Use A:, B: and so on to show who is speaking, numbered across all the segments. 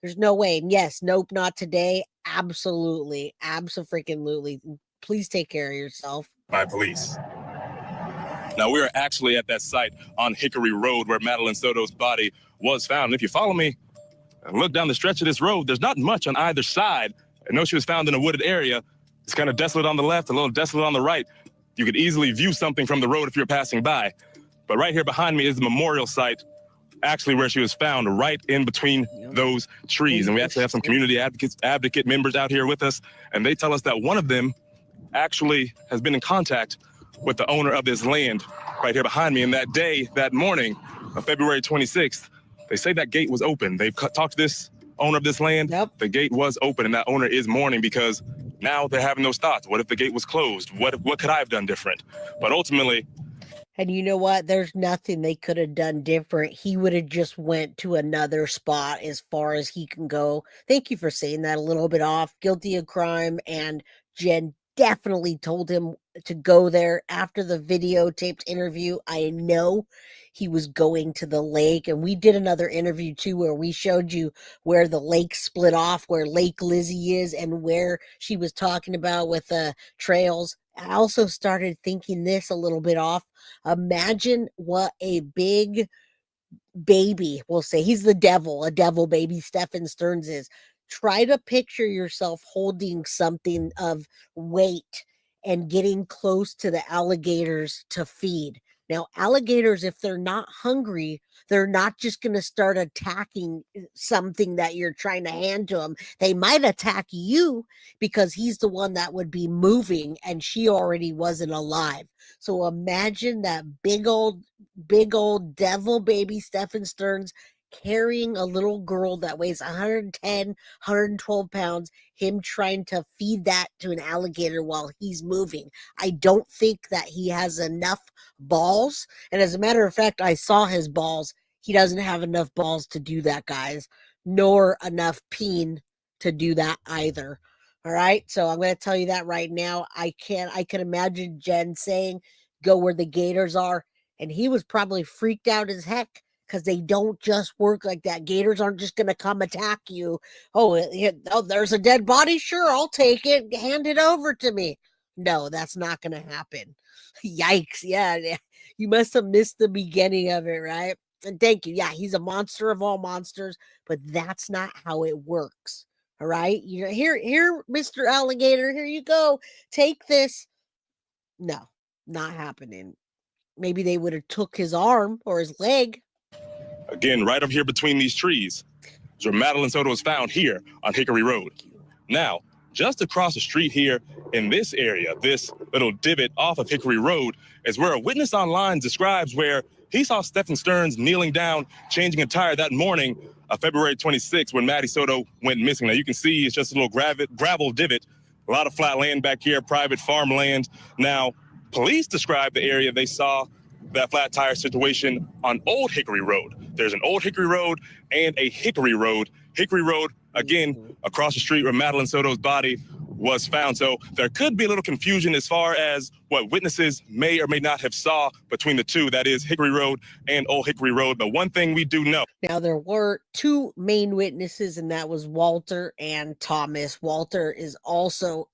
A: There's no way. And yes, nope, not today. Absolutely. Abso-freaking-lutely. Please take care of yourself.
B: By police. Now, we are actually at that site on Hickory Road where Madeline Soto's body was found. And if you follow me and look down the stretch of this road, there's not much on either side. I know she was found in a wooded area. It's kind of desolate on the left, a little desolate on the right. You could easily view something from the road if you're passing by. But right here behind me is the memorial site, actually where she was found, right in between those trees. And we actually have some community advocate members out here with us, and they tell us that one of them actually has been in contact with the owner of this land right here behind me. And that day, that morning of February 26th, they say that gate was open. They've talked to this owner of this land.
A: Yep.
B: The gate was open, and that owner is mourning because now they're having those thoughts. What if the gate was closed? What could I have done different? But ultimately,
A: and you know what? There's nothing they could have done different. He would have just went to another spot as far as he can go. Thank you for saying that a little bit off. Guilty of crime, and Jen definitely told him to go there after the videotaped interview. I know he was going to the lake, and we did another interview too where we showed you where the lake split off, where Lake Lizzie is, and where she was talking about with the trails. I also started thinking this a little bit off. Imagine what a big baby, we'll say he's the devil, a devil baby Stephen Stearns is. Try to picture yourself holding something of weight and getting close to the alligators to feed. Now, alligators, if they're not hungry, they're not just going to start attacking something that you're trying to hand to them. They might attack you because he's the one that would be moving and she already wasn't alive. So imagine that big old devil baby Stephen Stearns carrying a little girl that weighs 110, 112 pounds, him trying to feed that to an alligator while he's moving. I don't think that he has enough balls. And as a matter of fact, I saw his balls. He doesn't have enough balls to do that, guys, nor enough peen to do that either. All right. So I'm going to tell you that right now. I can imagine Jen saying, go where the gators are. And he was probably freaked out as heck, because they don't just work like that. Gators aren't just going to come attack you. Oh, there's a dead body? Sure, I'll take it. Hand it over to me. No, that's not going to happen. Yikes. Yeah, you must have missed the beginning of it, right? And thank you. Yeah, he's a monster of all monsters, but that's not how it works. All right? You know, here, Mr. Alligator, here you go. Take this. No, not happening. Maybe they would have took his arm or his leg.
B: Again, right up here between these trees is where Madeline Soto was found, here on Hickory Road. Now, just across the street here in this area, this little divot off of Hickory Road, is where a witness online describes where he saw Stephen Stearns kneeling down, changing a tire that morning of February 26th when Maddie Soto went missing. Now, you can see it's just a little gravel divot, a lot of flat land back here, private farmland. Now, police described the area they saw that flat tire situation on Old Hickory Road. There's an Old Hickory Road and a Hickory Road. Hickory Road, again, across the street where Madeline Soto's body was found. So there could be a little confusion as far as what witnesses may or may not have saw between the two. That is Hickory Road and Old Hickory Road. But one thing we do know.
A: Now, there were two main witnesses, and that was Walter and Thomas. Walter is also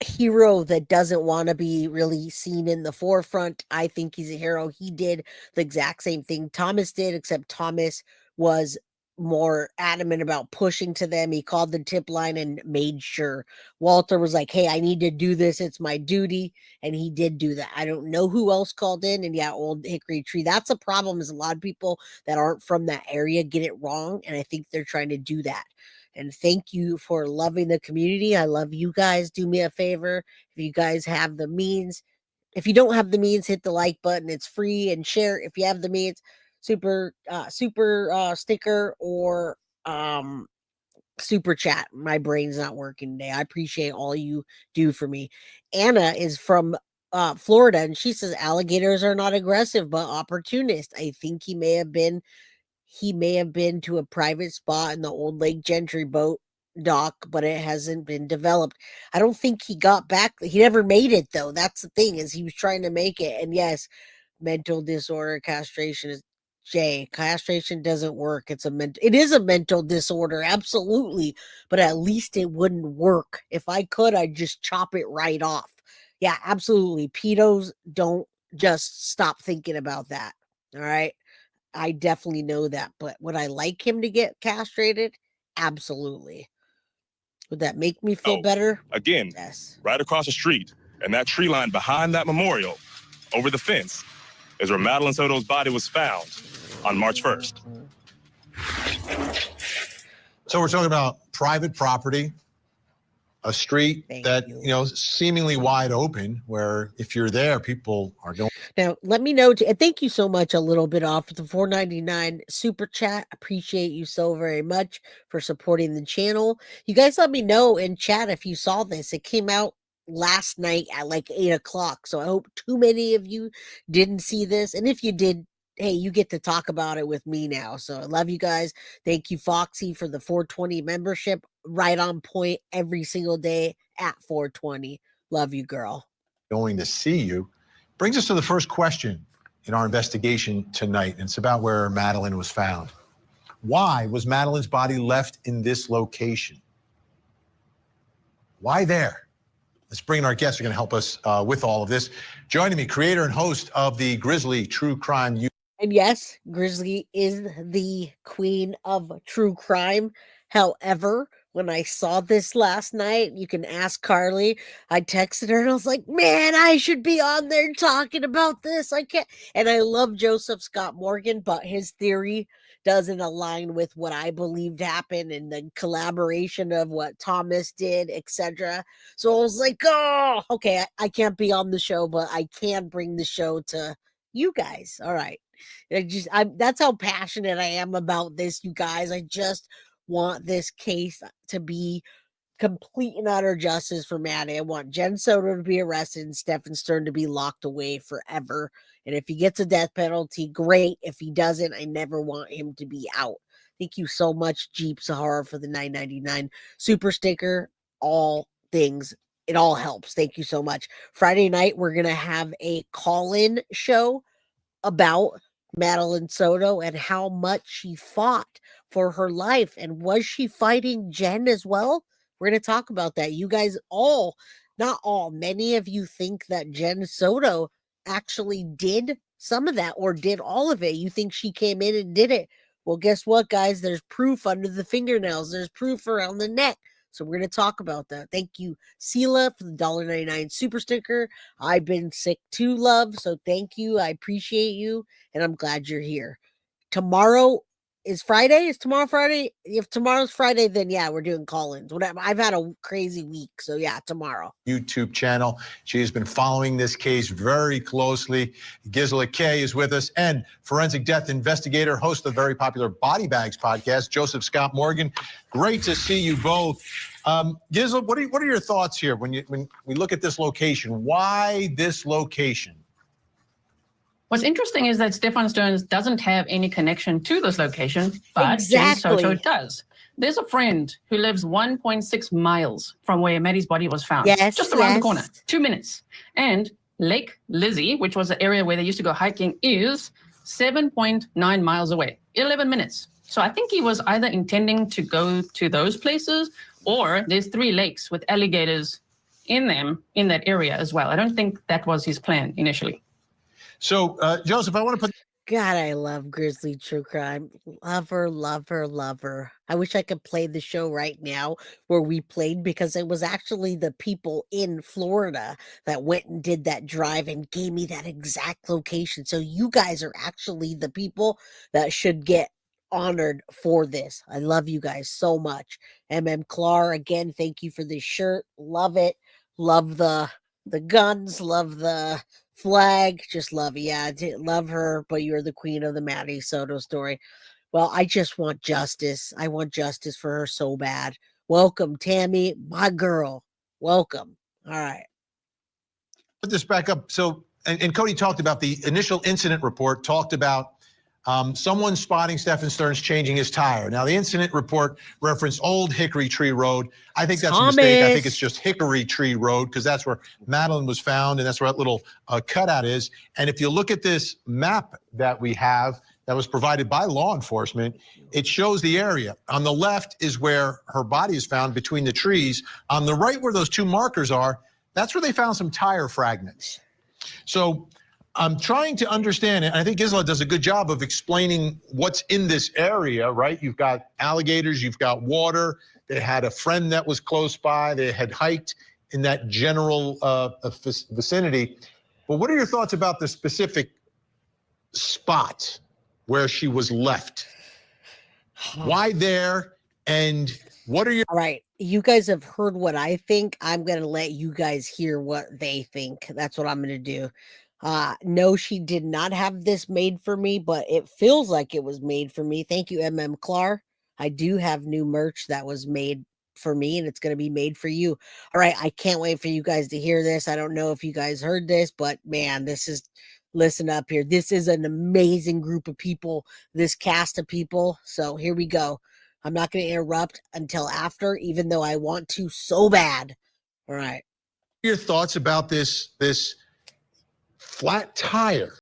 A: hero that doesn't want to be really seen in the forefront. I think he's a hero. He did the exact same thing Thomas did, except Thomas was more adamant about pushing to them. He called the tip line and made sure. Walter was like, hey, I need to do this. It's my duty. And he did do that. I don't know who else called in. And yeah, Old Hickory Tree. That's a problem, is a lot of people that aren't from that area get it wrong. And I think they're trying to do that. And thank you for loving the community. I love you guys. Do me a favor. If you guys have the means, if you don't have the means, hit the like button. It's free, and share if you have the means. Super sticker or super chat. My brain's not working today. I appreciate all you do for me. Anna is from Florida, and she says alligators are not aggressive but opportunist. I think he may have been to a private spot in the old Lake Gentry boat dock, but it hasn't been developed. I don't think he got back. He never made it, though. That's the thing, is he was trying to make it. And yes, mental disorder, castration is Jay, castration doesn't work. It is a mental disorder, absolutely, but at least it wouldn't work. If I could, I'd just chop it right off. Yeah, absolutely. Pedos don't just stop thinking about that. All right. I definitely know that. But would I like him to get castrated? Absolutely. Would that make me feel
B: Oh,
A: better?
B: again,
A: Yes.
B: right across the street, and that tree line behind that memorial, over the fence, is where Madeline Soto's body was found on March 1st.
C: So we're talking about private property, a street that, you know, seemingly wide open, where if you're there, people are going.
A: Now, let me know, and thank you so much, a little bit off the $4.99 super chat. Appreciate you so very much for supporting the channel. You guys let me know in chat if you saw this. It came out last night at like 8 o'clock. So I hope too many of you didn't see this. And if you did, hey, you get to talk about it with me now. So I love you guys. Thank you, Foxy, for the 420 membership. Right on point every single day at 420. Love you, girl.
C: Going to see you. Brings us to the first question in our investigation tonight. And it's about where Madeline was found. Why was Madeline's body left in this location? Why there? Let's bring in our guests who are going to help us with all of this. Joining me, creator and host of the Grizzly True Crime.
A: And yes, Grizzly is the queen of true crime. However, when I saw this last night, you can ask Carly. I texted her and I was like, man, I should be on there talking about this. I can't. And I love Joseph Scott Morgan, but his theory doesn't align with what I believed happened and the collaboration of what Thomas did, etc. So I was like, oh, okay, I can't be on the show, but I can bring the show to you guys. All right. That's how passionate I am about this, you guys. I just want this case to be complete and utter justice for Maddie. I want Jen Soto to be arrested and Stefan Stern to be locked away forever. And if he gets a death penalty, great. If he doesn't, I never want him to be out. Thank you so much, Jeep Sahara, for the $9.99 super sticker. All things, it all helps. Thank you so much. Friday night, we're going to have a call-in show about Madeline Soto and how much she fought for her life. And was she fighting Jen as well? We're going to talk about that. You guys all, not all, many of you think that Jen Soto actually did some of that or did all of it. You think she came in and did it. Well, guess what, guys? There's proof under the fingernails. There's proof around the neck. So we're going to talk about that. Thank you, Sela, for the $1.99 super sticker. I've been sick too, love. So thank you. I appreciate you. And I'm glad you're here. Tomorrow is Friday. Is tomorrow Friday? If tomorrow's Friday, then yeah, we're doing call-ins. Whatever. I've had a crazy week. So yeah, tomorrow.
C: YouTube channel. She has been following this case very closely. Gisela Kay is with us, and forensic death investigator, host of the very popular Body Bags podcast, Joseph Scott Morgan. Great to see you both. Gisela, what are your thoughts here when we look at this location? Why this location?
D: What's interesting is that Stefan Stern doesn't have any connection to this location, but Jen Soto does. There's a friend who lives 1.6 miles from where Maddie's body was found.
A: Yes,
D: just around the corner, 2 minutes. And Lake Lizzie, which was the area where they used to go hiking, is 7.9 miles away, 11 minutes. So I think he was either intending to go to those places, or there's 3 lakes with alligators in them in that area as well. I don't think that was his plan initially.
C: So, Joseph, I want to put...
A: God, I love Grizzly True Crime. Love her, love her, love her. I wish I could play the show right now where we played, because it was actually the people in Florida that went and did that drive and gave me that exact location. So you guys are actually the people that should get honored for this. I love you guys so much. Clar, again, thank you for this shirt. Love it. Love the guns. Love the flag. Just love it. Yeah, love her, but you're the queen of the Maddie Soto story. Well, I just want justice. I want justice for her so bad. Welcome, Tammy, my girl. Welcome. All right.
C: Put this back up. So, and Cody talked about the initial incident report, talked about someone spotting Stefan Stern's changing his tire. Now, the incident report referenced Old Hickory Tree Road. I think that's a mistake. I think it's just Hickory Tree Road, because that's where Madeline was found, and that's where that little cutout is. And if you look at this map that we have, that was provided by law enforcement. It shows the area. On the left is where her body is found between the trees. On the right where those two markers are, that's where they found some tire fragments. So I'm trying to understand it. I think Gisela does a good job of explaining what's in this area, right? You've got alligators, you've got water. They had a friend that was close by. They had hiked in that general vicinity. But what are your thoughts about the specific spot where she was left? Why there? And what are your...
A: All right, you guys have heard what I think. I'm going to let you guys hear what they think. That's what I'm going to do. No, she did not have this made for me, but it feels like it was made for me. Thank you, Clar. I do have new merch that was made for me, and it's going to be made for you. All right, I can't wait for you guys to hear this. I don't know if you guys heard this, but man, listen up here. This is an amazing group of people, this cast of people. So here we go. I'm not going to interrupt until after, even though I want to so bad. All right.
C: Your thoughts about this flat tire